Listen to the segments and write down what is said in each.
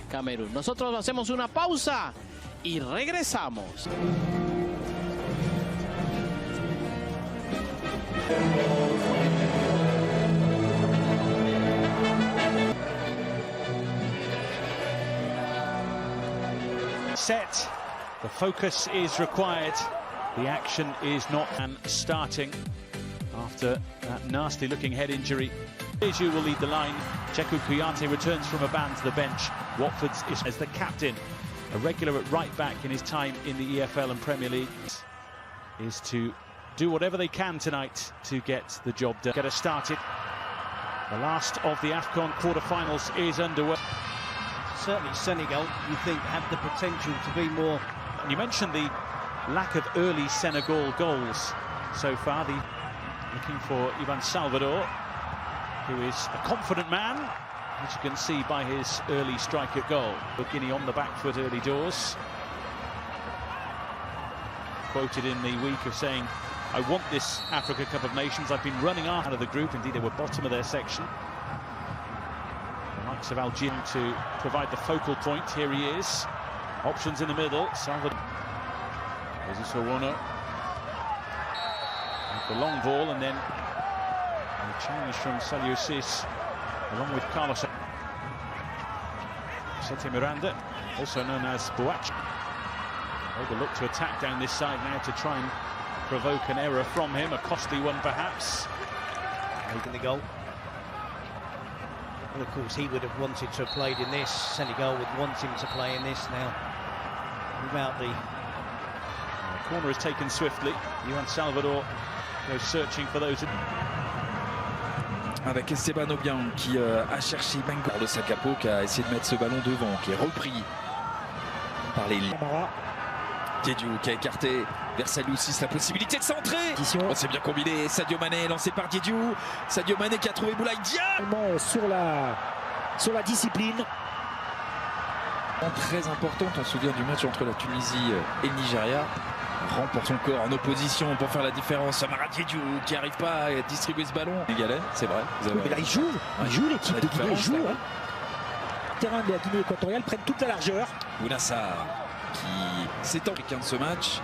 Camerún. Nosotros hacemos una pausa y regresamos. Set. The focus is required. The action is not starting after that nasty looking head injury. Diédhiou will lead the line. Cheikhou Kouyaté returns from a ban to the bench. Watford's is as the captain, a regular at right back in his time in the EFL and Premier League, is to do whatever they can tonight to get the job done. Get us started. The last of the AFCON quarter-finals is underway. Certainly Senegal, you think, have the potential to be more. And you mentioned the lack of early Senegal goals so far. Looking for Ivan Salvador, who is a confident man, as you can see by his early strike at goal. But Guinea on the back foot early doors. Quoted in the week of saying, I want this Africa Cup of Nations. I've been running out of the group. Indeed, they were bottom of their section. The likes of Algeria to provide the focal point. Here he is. Options in the middle. Salvador. There's Usowono. The long ball, and then a challenge from Saliou Ciss, along with Carlos Sete Miranda, also known as Boachi. They look to attack down this side now to try and provoke an error from him, a costly one perhaps. Making the goal. And of course he would have wanted to have played in this. Senegal would want him to play in this now. Without the corner is taken swiftly. Ivan Salvador goes searching for those. Avec Esteban Obiang qui a cherché Bengo. Le Sakapo qui a essayé de mettre ce ballon devant, qui est repris par les Diédhiou qui a écarté vers Saliou Ciss la possibilité de centrer. Oh, c'est bien combiné. Sadio Mané lancé par Diédhiou. Sadio Mané qui a trouvé Boulaye Dia. Sur la discipline. Très importante, on se souvient du match entre la Tunisie et le Nigeria. Remporte son corps en opposition pour faire la différence. Famara Diédhiou qui n'arrive pas à distribuer ce ballon. Sénégalais, c'est vrai. Mais là, il joue l'équipe de Guinée, joue. Le terrain de la Guinée équatoriale prennent toute la largeur. Bounassar qui s'étend de ce match.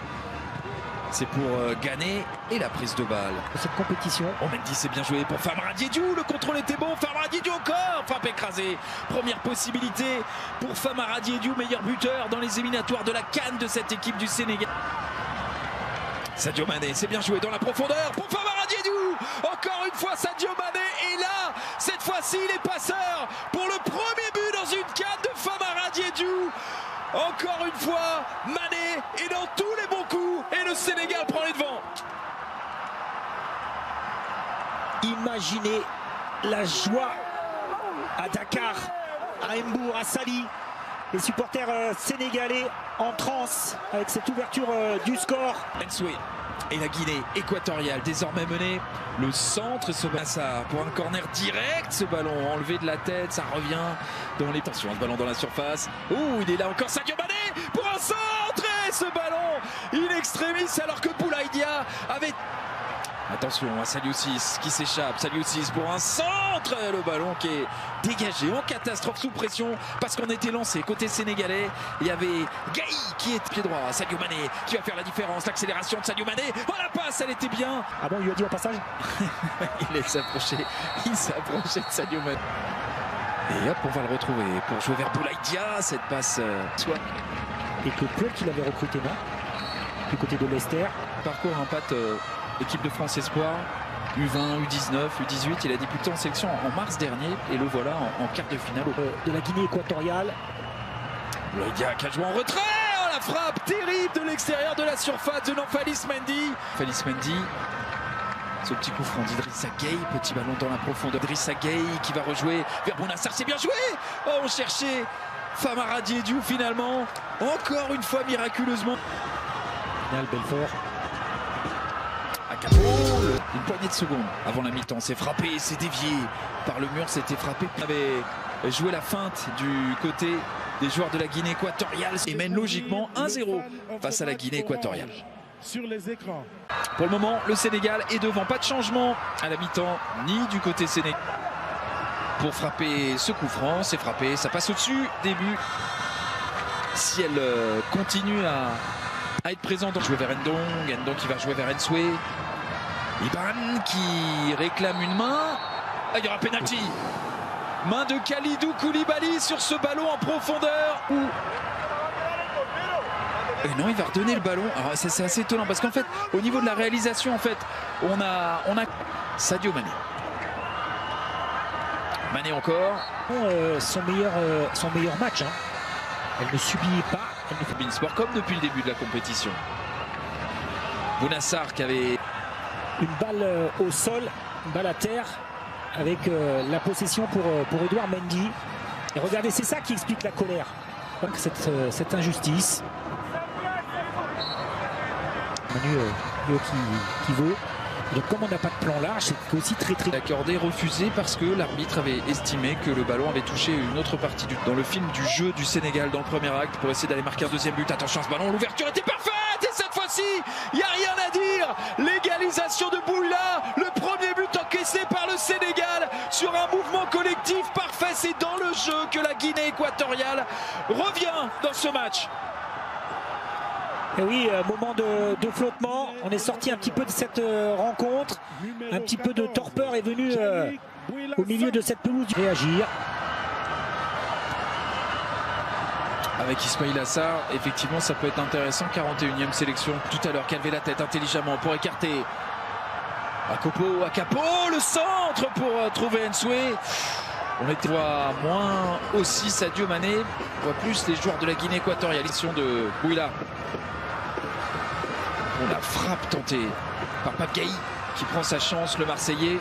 C'est pour gagner et la prise de balle. Cette compétition. Oh, Mendy, c'est bien joué pour Famara Diédhiou. Le contrôle était bon. Famara Diédhiou encore. Frappe écrasée. Première possibilité pour Famara Diédhiou, meilleur buteur dans les éliminatoires de la CAN de cette équipe du Sénégal. Sadio Mané, c'est bien joué dans la profondeur pour Famara Diédhiou. Encore une fois Sadio Mané est là. Cette fois-ci il est passeur pour le premier but dans une CAN de Famara Diédhiou. Encore une fois Mané est dans tous les bons coups et le Sénégal prend les devants. Imaginez la joie à Dakar, à Mbour, à Sali. Les supporters sénégalais en transe avec cette ouverture du score. Ensoué et la Guinée équatoriale désormais menée. Le centre et ce Bassar pour un corner direct. Ce ballon enlevé de la tête, ça revient dans les tensions. Ce ballon dans la surface. Oh, il est là encore Sadio Mané pour un centre et ce ballon in extremis alors que Boulaye Dia avait... Attention à Saliou Ciss qui s'échappe. Saliou Ciss pour un centre. Le ballon qui est dégagé en catastrophe sous pression parce qu'on était lancé côté sénégalais. Il y avait Gaï qui est pied droit. Sadio Mané qui va faire la différence. L'accélération de Sadio Mané. Oh, la passe, elle était bien. Ah bon, il lui a dit au passage. Il s'est approché de Sadio Mané. Et hop, on va le retrouver pour jouer vers Boulaye Dia. Cette passe soit. Et que Paul qui l'avait recruté, non, du côté de Leicester. Parcours un patte. Équipe de France Espoir, U20, U19, U18, il a débuté en sélection en mars dernier et le voilà en quart de finale de la Guinée équatoriale. Le gars qui a joué en retrait, oh, la frappe terrible de l'extérieur de la surface de Namphalis Mendy. Namphalis Mendy, ce petit coup franc d'Idrissa Gueye, petit ballon dans la profondeur. Idrissa Gueye qui va rejouer vers Bounassar, c'est bien joué. Oh, on cherchait Famara Diédhiou finalement, encore une fois miraculeusement. Final Belfort. Une poignée de secondes avant la mi-temps, c'est frappé, c'est dévié par le mur, c'était frappé. Il avait joué la feinte du côté des joueurs de la Guinée équatoriale et mène logiquement 1-0 face à la Guinée équatoriale. Sur les écrans. Pour le moment, le Sénégal est devant, pas de changement à la mi-temps, ni du côté sénégalais. pour frapper ce coup franc. C'est frappé, ça passe au-dessus. Début. Si elle continue à être présente, jouer vers Ndong qui va jouer vers Ensue. Iban qui réclame une main. Ah, il y aura penalty. Main de Kalidou Koulibaly sur ce ballon en profondeur. Et non, il va redonner le ballon. Alors c'est assez étonnant parce qu'en fait, au niveau de la réalisation, en fait, on a Sadio Mané. Mané encore. Son meilleur match. Hein. Elle ne subit pas. Elle ne fait... Beansport comme depuis le début de la compétition. Bounassar qui avait une balle au sol, une balle à terre, avec la possession pour Edouard Mendy. Et regardez, c'est ça qui explique la colère. Donc cette injustice. Manu qui vaut. Donc comme on n'a pas de plan large, c'est aussi très accordé, refusé parce que l'arbitre avait estimé que le ballon avait touché une autre partie dans le film du jeu du Sénégal dans le premier acte pour essayer d'aller marquer un deuxième but. Attention à ce ballon, l'ouverture était parfaite et cette fois-ci, il n'y a rien à dire. L'égalisation de Bouila, le premier but encaissé par le Sénégal sur un mouvement collectif parfait. C'est dans le jeu que la Guinée équatoriale revient dans ce match. Et oui, moment de flottement. On est sorti un petit peu de cette rencontre. Un petit peu de torpeur est venu au milieu de cette pelouse. Réagir. Avec Ismaïla Assar, effectivement, ça peut être intéressant. 41e sélection tout à l'heure. Qui a levé la tête intelligemment pour écarter. Akapo, le centre pour trouver Ensue. On était moins aussi Sadio Mané. On voit plus les joueurs de la Guinée équatoriale. De Bouila. La frappe tentée par Pape Gaï qui prend sa chance, le Marseillais.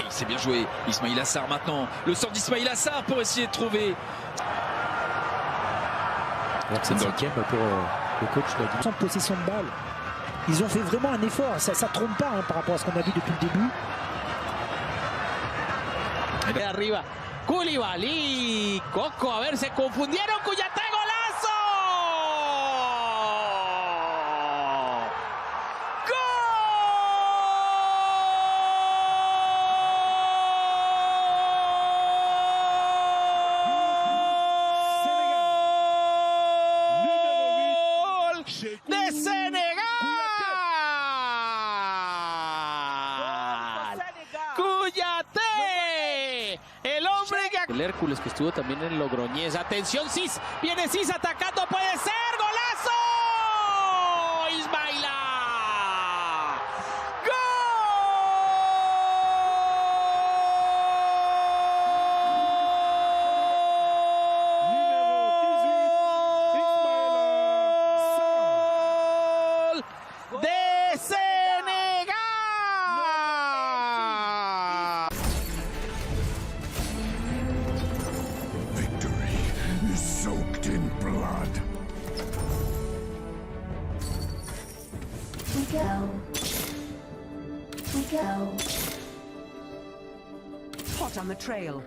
C'est bien joué. Ismaïla Assar maintenant. Le sort d'Ismaïla Assar pour essayer de trouver. C'est le cinquième pour le coach. Sans possession de balle. Ils ont fait vraiment un effort. Ça ne trompe pas hein, par rapport à ce qu'on a vu depuis le début. De arriba. Koulibaly. Coco, a ver, se confundieron. Kouyaté, golazo. De Sénégal. Kouyaté. El hombre que... El Hércules que estuvo también en Logroñés. Atención, Cis. Viene Cis atacando. Puede ser. ¡Golazo! Ismaïla. De Sénégal. Victory is soaked in blood. We go. We go. Hot on the trail.